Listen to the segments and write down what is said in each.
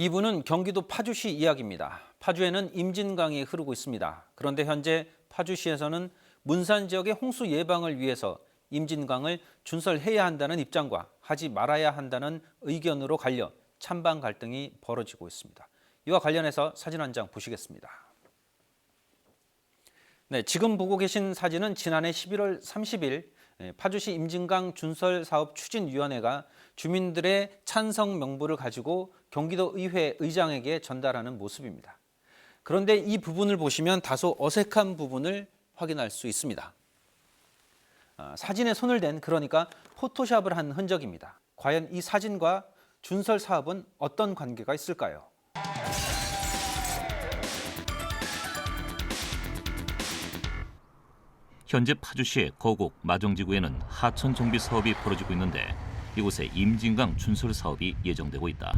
2부는 경기도 파주시 이야기입니다. 파주에는 임진강이 흐르고 있습니다. 그런데 현재 파주시에서는 문산 지역의 홍수 예방을 위해서 임진강을 준설해야 한다는 입장과 하지 말아야 한다는 의견으로 갈려 찬반 갈등이 벌어지고 있습니다. 이와 관련해서 사진 한 장 보시겠습니다. 네, 지금 보고 계신 사진은 지난해 11월 30일 파주시 임진강 준설 사업 추진위원회가 주민들의 찬성 명부를 가지고 경기도 의회 의장에게 전달하는 모습입니다. 그런데 이 부분을 보시면 다소 어색한 부분을 확인할 수 있습니다. 사진에 손을 댄, 그러니까 포토샵을 한 흔적입니다. 과연 이 사진과 준설 사업은 어떤 관계가 있을까요? 현재 파주시의 거곡 마정지구에는 하천 정비 사업이 벌어지고 있는데 이곳에 임진강 준설 사업이 예정되고 있다.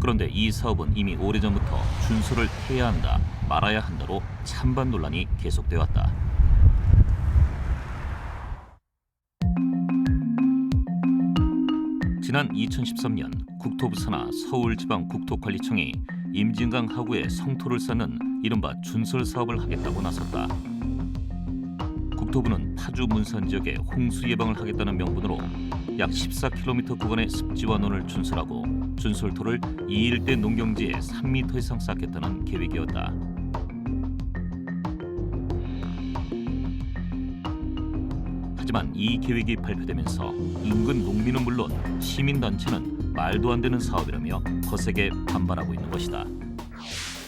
그런데 이 사업은 이미 오래전부터 준설을 해야 한다, 말아야 한다로 찬반 논란이 계속되어 왔다. 지난 2013년 국토부 산하 서울지방국토관리청이 임진강 하구에 성토를 쌓는 이른바 준설 사업을 하겠다고 나섰다. 국토부는 파주 문산 지역에 홍수 예방을 하겠다는 명분으로 약 14km 구간의 습지완원을 준설하고 준설토를 이 일대 농경지에 3m 이상 쌓겠다는 계획이었다. 하지만 이 계획이 발표되면서 인근 농민은 물론 시민단체는 말도 안 되는 사업이라며 거세게 반발하고 있는 것이다.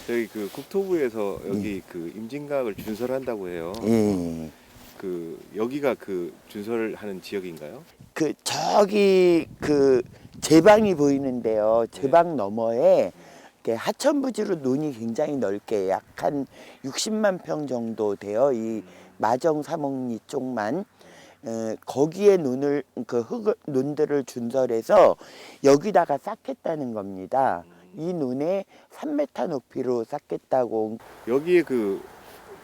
저희 그 국토부에서 여기 그 임진강을 준설한다고 해요. 그 여기가 그 준설하는 지역인가요? 그 저기 그 제방이 보이는데요. 제방 너머에 하천부지로 논이 굉장히 넓게 약 한 60만 평 정도 돼요. 이 마정 사목리 쪽만 거기에 논을 논들을 준설해서 여기다가 쌓겠다는 겁니다. 이 논에 3m 높이로 쌓겠다고. 여기에 그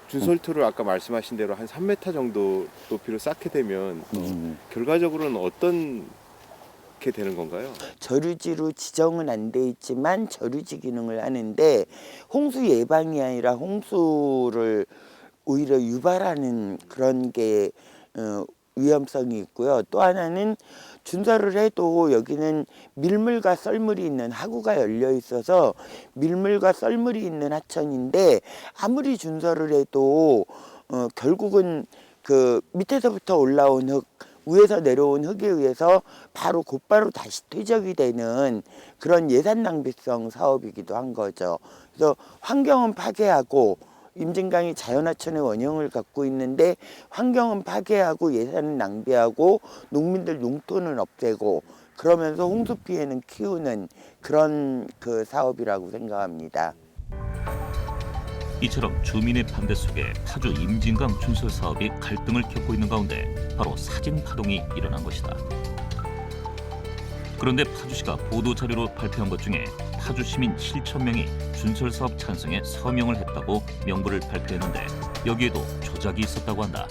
준설토를 아까 말씀하신 대로 한 3m 정도 높이로 쌓게 되면 결과적으로는 어떤 게 되는 건가요? 저류지로 지정은 안 돼 있지만 저류지 기능을 하는데 홍수 예방이 아니라 홍수를 오히려 유발하는 그런 게 위험성이 있고요. 또 하나는 준설을 해도 여기는 밀물과 썰물이 있는 하구가 열려 있어서 밀물과 썰물이 있는 하천인데 아무리 준설을 해도 결국은 그 밑에서부터 올라온 흙, 위에서 내려온 흙에 의해서 바로 곧바로 다시 퇴적이 되는 그런 예산 낭비성 사업이기도 한 거죠. 그래서 환경은 파괴하고 임진강이 자연하천의 원형을 갖고 있는데 환경은 파괴하고 예산은 낭비하고 농민들 농토는 없애고 그러면서 홍수 피해는 키우는 그런 그 사업이라고 생각합니다. 이처럼 주민의 반대 속에 파주 임진강 준설 사업이 갈등을 겪고 있는 가운데 바로 사진 파동이 일어난 것이다. 그런데 파주시가 보도자료로 발표한 것 중에 파주 시민 7,000명이 준설 사업 찬성에 서명을 했다고 명부를 발표했는데 여기에도 조작이 있었다고 한다.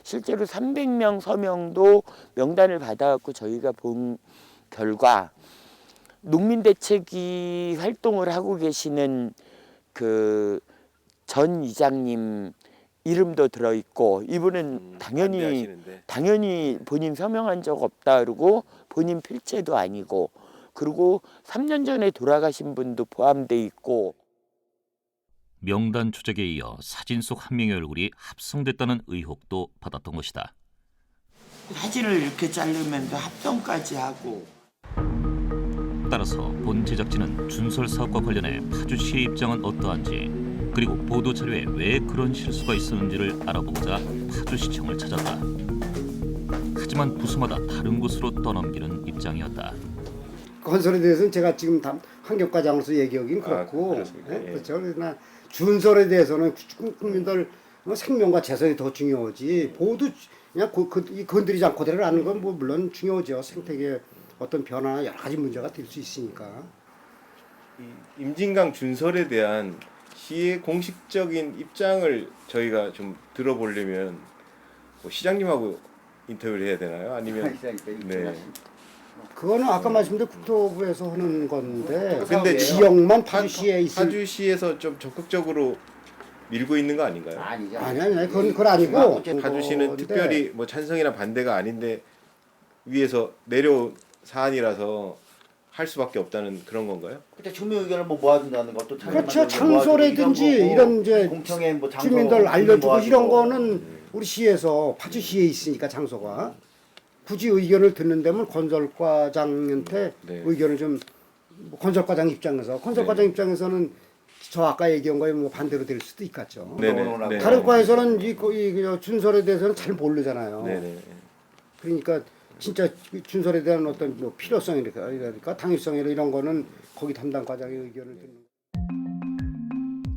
실제로 300명 서명도 명단을 받아갖고 저희가 본 결과 농민대책위 활동을 하고 계시는 그 전 이장님 이름도 들어있고 이분은 당연히 본인 서명한 적 없다 그러고 본인 필체도 아니고 그리고 3년 전에 돌아가신 분도 포함돼 있고. 명단 조작에 이어 사진 속 한 명의 얼굴이 합성됐다는 의혹도 받았던 것이다. 사진을 이렇게 자르면서 합성까지 하고. 따라서 본 제작진은 준설 사업과 관련해 파주시의 입장은 어떠한지 그리고 보도 자료에 왜 그런 실수가 있었는지를 알아보고자 파주시청을 찾았다. 하지만 부서마다 다른 곳으로 떠넘기는 입장이었다. 건설에 대해서는 제가 지금 환경과장으로서 얘기하기는 그렇고 예. 그렇죠. 그러나 준설에 대해서는 국민들 생명과 재산이 더 중요하지 보도 그냥 건드리지 않고 내려가는 건 뭐 물론 중요하죠. 생태계 어떤 변화나 여러 가지 문제가 될 수 있으니까. 이 임진강 준설에 대한 시의 공식적인 입장을 저희가 좀 들어보려면 뭐 시장님하고 인터뷰를 해야 되나요? 아니면 네. 그거는 아까 말씀드린 국토부에서 하는 건데 근데 지역만 파주시에 있을 파주시에서 좀 적극적으로 밀고 있는 거 아닌가요? 아니 그건 아니고 파주시는 근데 특별히 뭐 찬성이나 반대가 아닌데 위에서 내려온 사안이라서 할 수밖에 없다는 그런 건가요? 그때 주민 의견을 뭐 모아준다는 것도 그렇죠. 장소라든지 이런 이제 공청회 뭐 장소 주민들 알려주고 모아주고. 이런 거는 우리 시에서 파주시에 있으니까 장소가 굳이 의견을 듣는 데면 건설과장한테 네. 의견을 좀뭐 건설과장 입장에서 건설과장 입장에서는 저 아까 얘기한 거에 뭐 반대로 될 수도 있겠죠. 네네. 네. 다른 과에서는 이 준설에 대해서는 잘 모르잖아요. 네네. 그러니까 진짜 준설에 대한 어떤 뭐 필요성이랄까 당위성이나 이런 거는 거기 담당 과장의 의견을 듣는.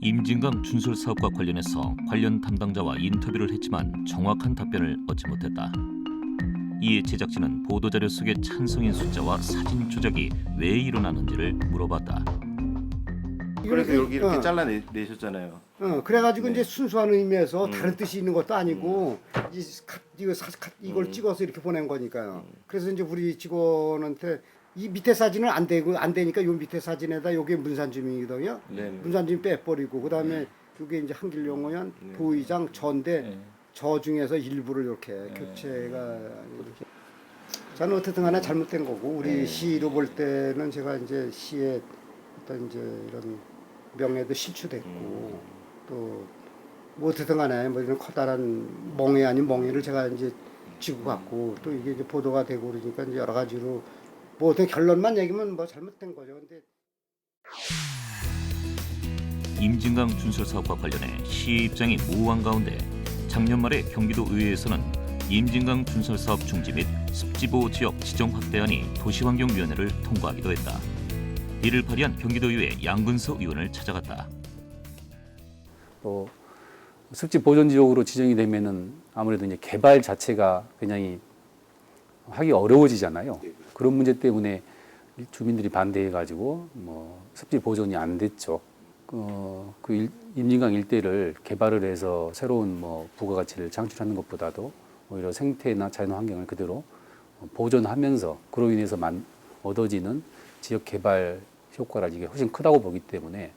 임진강 준설 사업과 관련해서 관련 담당자와 인터뷰를 했지만 정확한 답변을 얻지 못했다. 이에 제작진은 보도자료 속의 찬성인 숫자와 사진 조작이 왜 일어나는지를 물어봤다. 그래서 여기 이렇게 어. 잘라내셨잖아요. 그래가지고 네. 이제 순수한 의미에서 다른 뜻이 있는 것도 아니고 이걸 찍어서 이렇게 보낸 거니까요. 그래서 이제 우리 직원한테 이 밑에 사진은 안 되니까 요 밑에 사진에다 요게 문산주민이거든요. 네. 문산주민 빼버리고 그다음에 요게 이제 한길용어연 부의장 전대 저 중에서 일부를 이렇게 교체가 이렇게. 저는 어쨌든 간에 잘못된 거고 우리 시로 볼 때는 제가 이제 시의 어떤 이제 이런 명예도 실추됐고 또 뭐 어쨌든 간에 뭐 이런 커다란 멍해 아닌 멍해를 제가 이제 지고 갔고 또 이게 이제 보도가 되고 그러니까 이제 여러 가지로 뭐 어떤 결론만 얘기하면 뭐 잘못된 거죠. 근데 임진강 준설 사업과 관련해 시의 입장이 모호한 가운데 작년 말에 경기도 의회에서는 임진강 준설 사업 중지 및 습지보호 지역 지정 확대안이 도시환경위원회를 통과하기도 했다. 이를 발의한 경기도의회 양근서 의원을 찾아갔다. 또 습지 보존 지역으로 지정이 되면은 아무래도 이제 개발 자체가 굉장히 하기 어려워지잖아요. 그런 문제 때문에 주민들이 반대해가지고 뭐 습지 보존이 안 됐죠. 임진강 일대를 개발을 해서 새로운 뭐 부가가치를 창출하는 것보다도 오히려 생태나 자연 환경을 그대로 보존하면서 그로 인해서 얻어지는 지역 개발 효과가 이게 훨씬 크다고 보기 때문에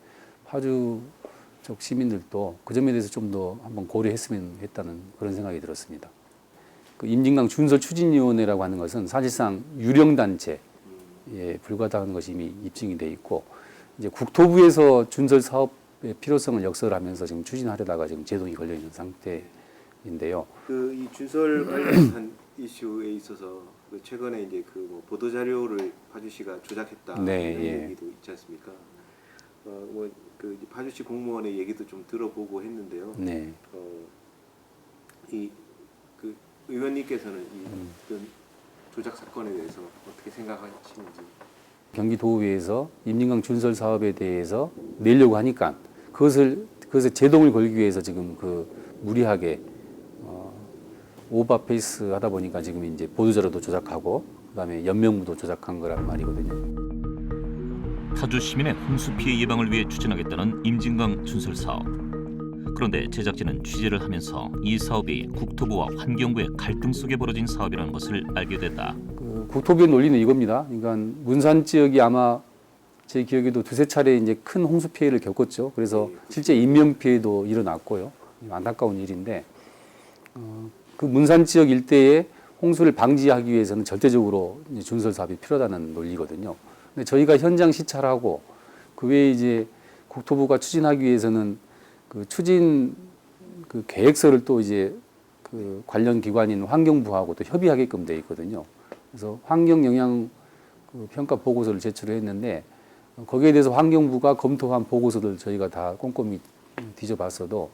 파주 쪽 시민들도 그 점에 대해서 좀 더 한번 고려했으면 했다는 그런 생각이 들었습니다. 그 임진강 준설 추진위원회라고 하는 것은 사실상 유령 단체에 불과하다는 것이 이미 입증이 돼 있고 이제 국토부에서 준설 사업의 필요성을 역설하면서 지금 추진하려다가 지금 제동이 걸려 있는 상태인데요. 그 이 준설 관련한 이슈에 있어서 그 최근에 이제 그 뭐 보도 자료를 파주시가 조작했다 네, 이런 예. 얘기도 있지 않습니까? 뭐 그 파주시 공무원의 얘기도 좀 들어보고 했는데요. 네. 이 그 의원님께서는 이 어떤 조작 사건에 대해서 어떻게 생각하시는지. 경기도의회에서 임진강 준설 사업에 대해서 내려고 하니까 그것에 제동을 걸기 위해서 지금 그 무리하게 오버페이스 하다 보니까 지금 이제 보도자료도 조작하고 그다음에 연명부도 조작한 거란 말이거든요. 파주 시민의 홍수 피해 예방을 위해 추진하겠다는 임진강 준설 사업. 그런데 제작진은 취재를 하면서 이 사업이 국토부와 환경부의 갈등 속에 벌어진 사업이라는 것을 알게 됐다. 그 국토부의 논리는 이겁니다. 그러니까 문산 지역이 아마 제 기억에도 두세 차례 이제 큰 홍수 피해를 겪었죠. 그래서 실제 인명 피해도 일어났고요. 안타까운 일인데 그 문산 지역 일대에 홍수를 방지하기 위해서는 절대적으로 이제 준설 사업이 필요하다는 논리거든요. 근데 저희가 현장 시찰하고 그 외에 이제 국토부가 추진하기 위해서는 그 추진 그 계획서를 또 이제 그 관련 기관인 환경부하고 또 협의하게끔 돼 있거든요. 그래서 환경 영향 그 평가 보고서를 제출했는데 거기에 대해서 환경부가 검토한 보고서들 저희가 다 꼼꼼히 뒤져봤어도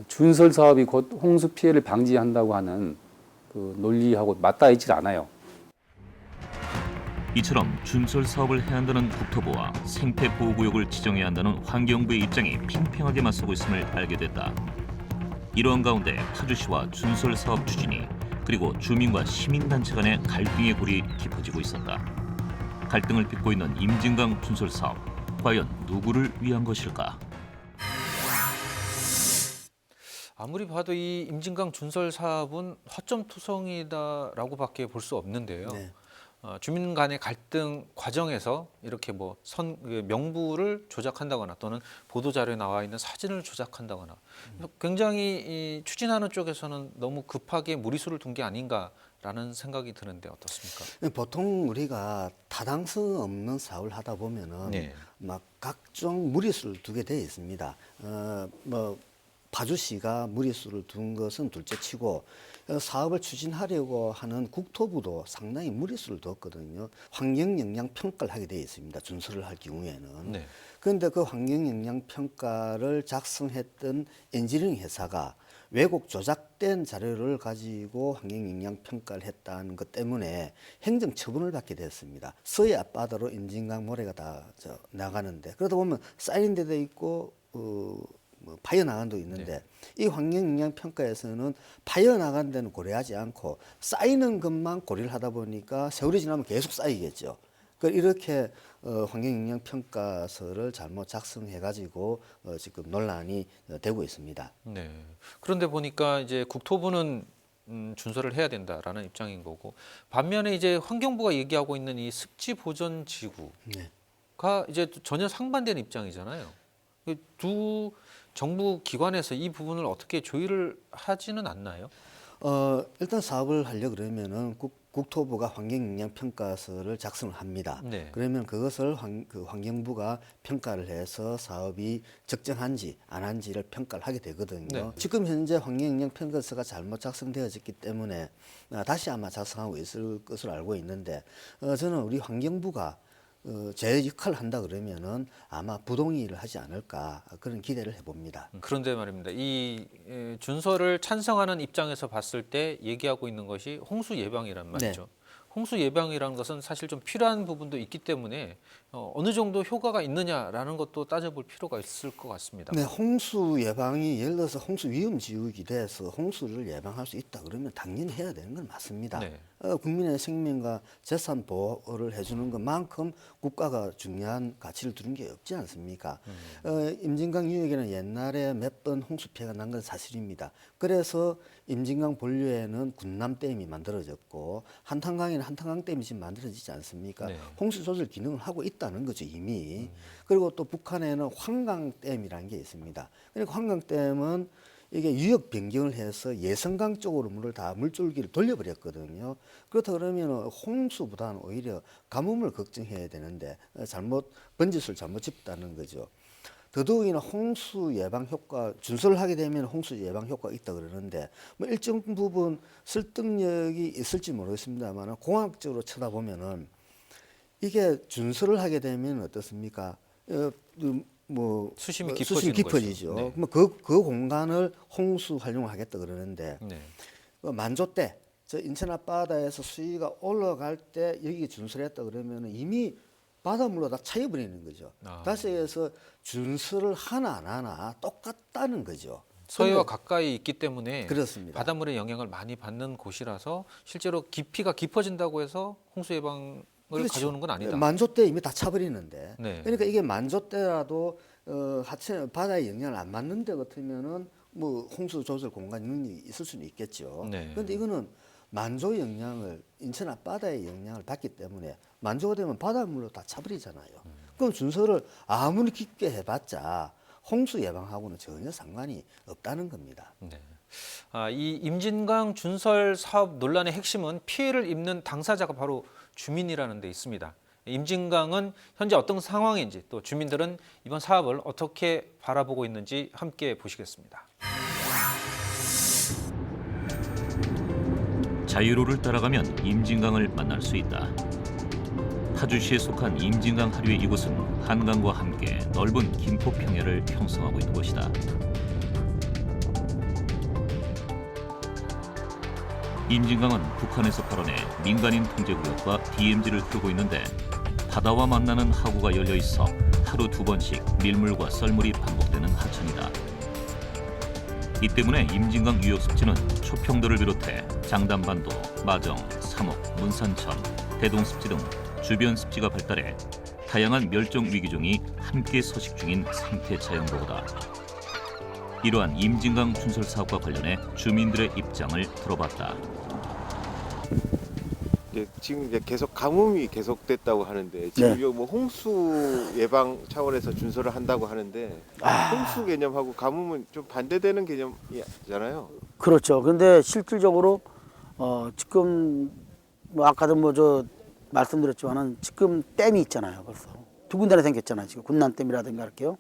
준설 사업이 곧 홍수 피해를 방지한다고 하는 그 논리하고 맞닿아 있질 않아요. 이처럼 준설 사업을 해야 한다는 국토부와 생태보호구역을 지정해야 한다는 환경부의 입장이 팽팽하게 맞서고 있음을 알게 됐다. 이러한 가운데 파주시와 준설 사업 추진이 그리고 주민과 시민단체 간의 갈등의 골이 깊어지고 있었다. 갈등을 빚고 있는 임진강 준설 사업, 과연 누구를 위한 것일까? 아무리 봐도 이 임진강 준설 사업은 허점투성이다라고밖에 볼 수 없는데요. 네. 주민 간의 갈등 과정에서 이렇게 뭐 명부를 조작한다거나 또는 보도 자료에 나와 있는 사진을 조작한다거나 굉장히 이 추진하는 쪽에서는 너무 급하게 무리수를 둔 게 아닌가라는 생각이 드는데 어떻습니까? 보통 우리가 타당성 없는 사업을 하다 보면은 네. 막 각종 무리수를 두게 되어 있습니다. 뭐 파주시가 무리수를 둔 것은 둘째치고 사업을 추진하려고 하는 국토부도 상당히 무리수를 뒀거든요. 환경 영향 평가를 하게 되어 있습니다. 준수를 할 경우에는. 네. 그런데 그 환경 영향 평가를 작성했던 엔지니어링 회사가 왜곡 조작된 자료를 가지고 환경 영향 평가를 했다는 것 때문에 행정 처분을 받게 됐습니다. 서해 앞바다로 임진강 모래가 다 나가는데 그러다 보면 쌓인 데도 있고 뭐 파여 나간 데도 있는데 이 환경 영향 평가에서는 파여 나간 데는 고려하지 않고 쌓이는 것만 고려를 하다 보니까 세월이 지나면 계속 쌓이겠죠. 이렇게 환경 영향 평가서를 잘못 작성해 가지고 지금 논란이 되고 있습니다. 네. 그런데 보니까 이제 국토부는 준수를 해야 된다라는 입장인 거고 반면에 이제 환경부가 얘기하고 있는 이 습지 보전 지구가 네. 이제 전혀 상반되는 입장이잖아요. 두 정부 기관에서 이 부분을 어떻게 조율을 하지는 않나요? 일단 사업을 하려 그러면은 국토부가 환경영향평가서를 작성을 합니다. 네. 그러면 그것을 환경부가 평가를 해서 사업이 적정한지 안 한지를 평가를 하게 되거든요. 네. 지금 현재 환경영향평가서가 잘못 작성되어졌기 때문에 다시 아마 작성하고 있을 것으로 알고 있는데 저는 우리 환경부가 제 역할을 한다 그러면은 아마 부동의를 하지 않을까 그런 기대를 해봅니다. 그런데 말입니다. 이 준서를 찬성하는 입장에서 봤을 때 얘기하고 있는 것이 홍수 예방이란 말이죠. 홍수 예방이라는 것은 사실 좀 필요한 부분도 있기 때문에 어느 정도 효과가 있느냐라는 것도 따져볼 필요가 있을 것 같습니다. 네, 홍수 예방이 예를 들어서 홍수 위험 지역이 돼서 홍수를 예방할 수 있다 그러면 당연히 해야 되는 건 맞습니다. 네. 국민의 생명과 재산 보호를 해주는 것만큼 국가가 중요한 가치를 두는 게 없지 않습니까? 임진강 유역에는 옛날에 몇 번 홍수 피해가 난 건 사실입니다. 그래서 임진강 본류에는 군남댐이 만들어졌고 한탄강에는 한탄강댐이 지금 만들어지지 않습니까? 네. 홍수 조절 기능을 하고 있다는 거죠 이미. 그리고 또 북한에는 환강댐이라는 게 있습니다. 그러니까 환강댐은 이게 유역 변경을 해서 예성강 쪽으로 물을 다 물줄기를 돌려버렸거든요. 그렇다 그러면 홍수보다는 오히려 가뭄을 걱정해야 되는데 번짓을 잘못 짚다는 거죠. 더더욱이나 홍수 예방 효과, 준수를 하게 되면 홍수 예방 효과가 있다 그러는데 뭐 일정 부분 설득력이 있을지 모르겠습니다만 공학적으로 쳐다보면은 이게 준수를 하게 되면 어떻습니까? 수심이 깊어지죠. 네. 그 공간을 홍수 활용을 하겠다 그러는데 네. 만조 때 저 인천 앞바다에서 수위가 올라갈 때 여기 준수를 했다 그러면 이미 바닷물로 다 차여버리는 거죠. 다시 해서 준수를 하나 안 하나 똑같다는 거죠. 서해와 가까이 있기 때문에 그렇습니다. 바닷물의 영향을 많이 받는 곳이라서 실제로 깊이가 깊어진다고 해서 홍수 예방을 가져오는 건 아니다. 만조 때 이미 다 차버리는데. 네. 그러니까 이게 만조 때라도 하천 바다의 영향을 안 받는 데 같으면은 뭐 홍수 조절 공간 능력이 있을 수는 있겠죠. 네. 그런데 이거는 만조 영향을 인천 앞바다의 영향을 받기 때문에 만조가 되면 바닷물로 다 차버리잖아요. 그럼 준서를 아무리 깊게 해봤자 홍수 예방하고는 전혀 상관이 없다는 겁니다. 네. 이 임진강 준설 사업 논란의 핵심은 피해를 입는 당사자가 바로 주민이라는 데 있습니다. 임진강은 현재 어떤 상황인지 또 주민들은 이번 사업을 어떻게 바라보고 있는지 함께 보시겠습니다. 자유로를 따라가면 임진강을 만날 수 있다. 파주시에 속한 임진강 하류의 이곳은 한강과 함께 넓은 김포 평야를 형성하고 있는 곳이다. 임진강은 북한에서 발원해 민간인 통제구역과 DMZ를 흐르고 있는데 바다와 만나는 하구가 열려 있어 하루 2번씩 밀물과 썰물이 반복되는 하천이다. 이 때문에 임진강 유역 습지는 초평도를 비롯해 장담반도, 마정, 삼옥, 문산천, 대동습지 등 주변 습지가 발달해 다양한 멸종 위기종이 함께 서식 중인 생태 자연보호다. 이러한 임진강 준설 사업과 관련해 주민들의 입장을 들어봤다. 지금 이제 계속 가뭄이 계속됐다고 하는데 지금 네. 이거 뭐 홍수 예방 차원에서 준설을 한다고 하는데 홍수 개념하고 가뭄은 좀 반대되는 개념이잖아요. 그렇죠. 근데 실질적으로 지금 뭐 아까도 뭐 저 말씀드렸지만은 지금 댐이 있잖아요. 벌써 두 군데나 생겼잖아요. 지금 군난댐이라든가 이렇게요.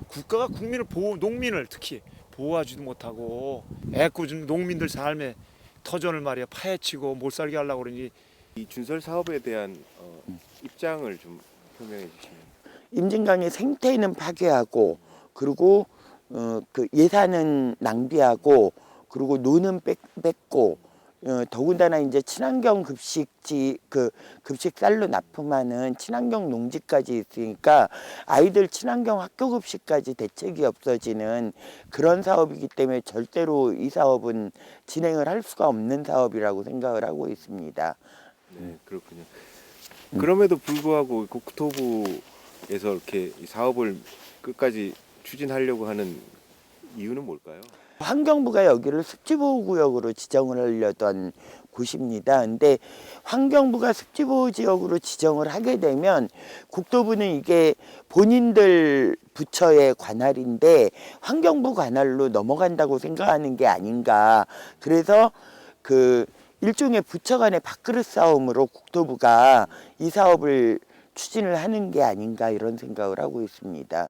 국가가 국민을 보호, 농민을 특히 보호하지도 못하고 애꿎은 농민들 삶에 터전을 말이야 파헤치고 못 살게 하려고 그러니 이 준설 사업에 대한 입장을 좀 설명해 주시면. 임진강의 생태는 파괴하고 그리고 그 예산은 낭비하고 그리고 노는 뺏고 더군다나 이제 친환경 급식지 그 급식 쌀로 납품하는 친환경 농지까지 있으니까 아이들 친환경 학교 급식까지 대책이 없어지는 그런 사업이기 때문에 절대로 이 사업은 진행을 할 수가 없는 사업이라고 생각을 하고 있습니다. 네, 그렇군요. 그럼에도 불구하고 국토부에서 이렇게 이 사업을 끝까지 추진하려고 하는 이유는 뭘까요? 환경부가 여기를 습지보호구역으로 지정을 하려던 곳입니다. 근데 환경부가 습지보호지역으로 지정을 하게 되면 국토부는 이게 본인들 부처의 관할인데 환경부 관할로 넘어간다고 생각하는 게 아닌가. 그래서 그 일종의 부처 간의 밥그릇 싸움으로 국토부가 이 사업을 추진을 하는 게 아닌가 이런 생각을 하고 있습니다.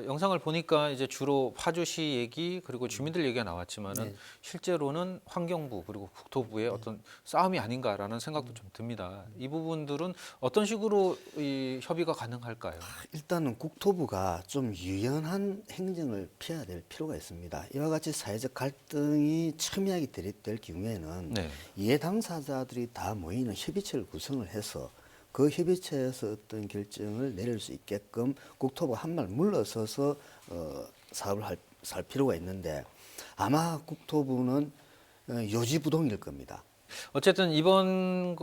영상을 보니까 이제 주로 파주시 얘기 그리고 주민들 얘기가 나왔지만은 실제로는 환경부 그리고 국토부의 어떤 싸움이 아닌가라는 생각도 좀 듭니다. 이 부분들은 어떤 식으로 이 협의가 가능할까요? 일단은 국토부가 좀 유연한 행정을 피해야 될 필요가 있습니다. 이와 같이 사회적 갈등이 첨예하게 대립될 경우에는 네. 이해 당사자들이 다 모이는 협의체를 구성을 해서 그 협의체에서 어떤 결정을 내릴 수 있게끔 국토부 한말 물러서서 사업을 할 필요가 있는데 아마 국토부는 요지부동일 겁니다. 어쨌든 이번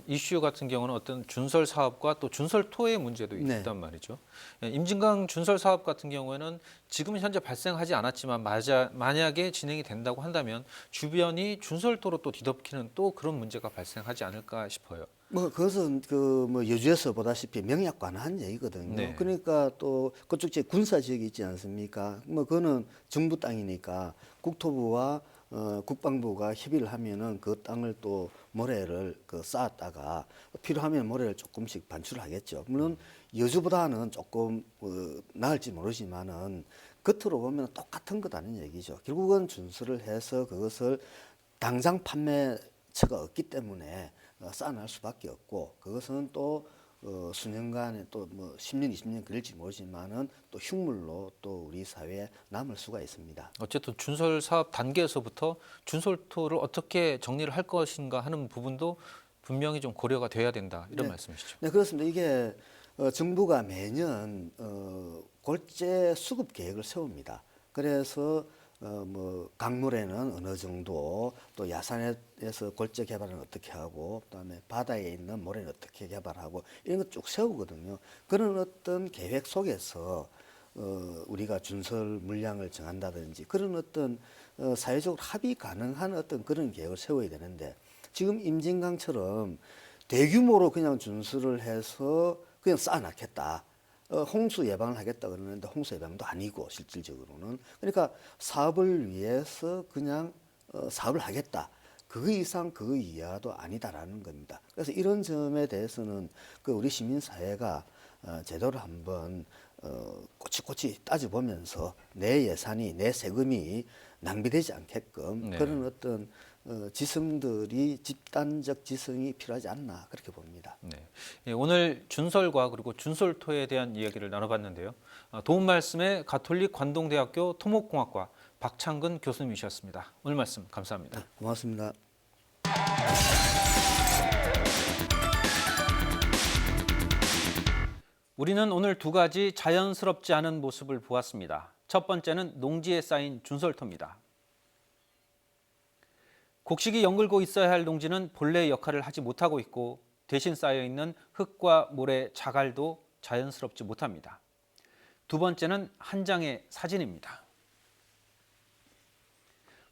이슈 같은 경우는 어떤 준설 사업과 또 준설토의 문제도 네. 있단 말이죠. 임진강 준설 사업 같은 경우에는 지금 현재 발생하지 않았지만 만약에 진행이 된다고 한다면 주변이 준설토로 또 뒤덮이는 또 그런 문제가 발생하지 않을까 싶어요. 뭐 그것은 그 뭐 여주에서 보다시피 명약관한 얘기거든요. 네. 그러니까 또 그쪽 제 군사 지역이 있지 않습니까? 뭐 그거는 정부 땅이니까 국토부와 국방부가 협의를 하면은 그 땅을 또 모래를 쌓았다가 필요하면 모래를 조금씩 반출하겠죠. 물론 여주보다는 조금 나을지 모르지만은 겉으로 보면 똑같은 거다는 얘기죠. 결국은 준수를 해서 그것을 당장 판매처가 없기 때문에 쌓아날 수밖에 없고 그것은 또 수년간에 또 뭐 10년, 20년 그럴지 모르지만은 또 흉물로 또 우리 사회에 남을 수가 있습니다. 어쨌든 준설 사업 단계에서부터 준설토를 어떻게 정리를 할 것인가 하는 부분도 분명히 좀 고려가 돼야 된다 이런 네. 말씀이시죠. 네, 그렇습니다. 이게 정부가 매년 골재 수급 계획을 세웁니다. 그래서 뭐 강물에는 어느 정도 또 야산에서 골재 개발은 어떻게 하고 그다음에 바다에 있는 모래는 어떻게 개발하고 이런 거 쭉 세우거든요. 그런 어떤 계획 속에서 우리가 준설 물량을 정한다든지 그런 어떤 사회적으로 합의 가능한 어떤 그런 계획을 세워야 되는데 지금 임진강처럼 대규모로 그냥 준설을 해서 그냥 쌓아놨겠다. 홍수 예방을 하겠다 그러는데 홍수 예방도 아니고 실질적으로는 그러니까 사업을 위해서 그냥 사업을 하겠다. 그 이상 그 이하도 아니다라는 겁니다. 그래서 이런 점에 대해서는 그 우리 시민 사회가 제대로 한번 꼬치꼬치 따져보면서 내 예산이 내 세금이 낭비되지 않게끔 네. 그런 어떤 지성들이 집단적 지성이 필요하지 않나 그렇게 봅니다. 네. 예, 오늘 준설과 그리고 준설토에 대한 이야기를 나눠봤는데요. 도움 말씀에 가톨릭 관동대학교 토목공학과 박창근 교수님이셨습니다. 오늘 말씀 감사합니다. 고맙습니다. 우리는 오늘 두 가지 자연스럽지 않은 모습을 보았습니다. 첫 번째는 농지에 쌓인 준설토입니다. 곡식이 연글고 있어야 할 농지는 본래의 역할을 하지 못하고 있고 대신 쌓여있는 흙과 모래, 자갈도 자연스럽지 못합니다. 두 번째는 한 장의 사진입니다.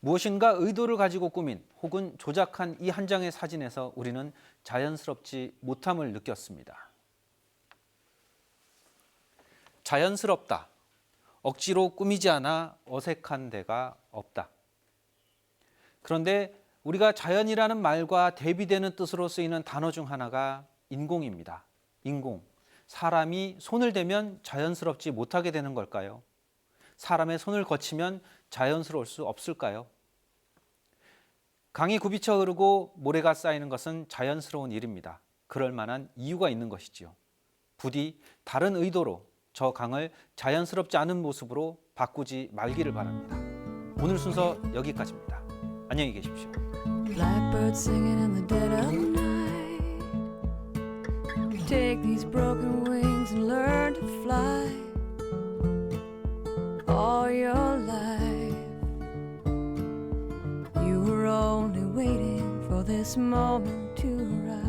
무엇인가 의도를 가지고 꾸민 혹은 조작한 이 한 장의 사진에서 우리는 자연스럽지 못함을 느꼈습니다. 자연스럽다. 억지로 꾸미지 않아 어색한 데가 없다. 그런데 우리가 자연이라는 말과 대비되는 뜻으로 쓰이는 단어 중 하나가 인공입니다. 인공. 사람이 손을 대면 자연스럽지 못하게 되는 걸까요? 사람의 손을 거치면 자연스러울 수 없을까요? 강이 굽이쳐 흐르고 모래가 쌓이는 것은 자연스러운 일입니다. 그럴 만한 이유가 있는 것이지요. 부디 다른 의도로 저 강을 자연스럽지 않은 모습으로 바꾸지 말기를 바랍니다. 오늘 순서 여기까지입니다. 안녕히 계십시오. Blackbird singing in the dead of night. Take these broken wings and learn to fly. All your life you were only waiting for this moment to arrive.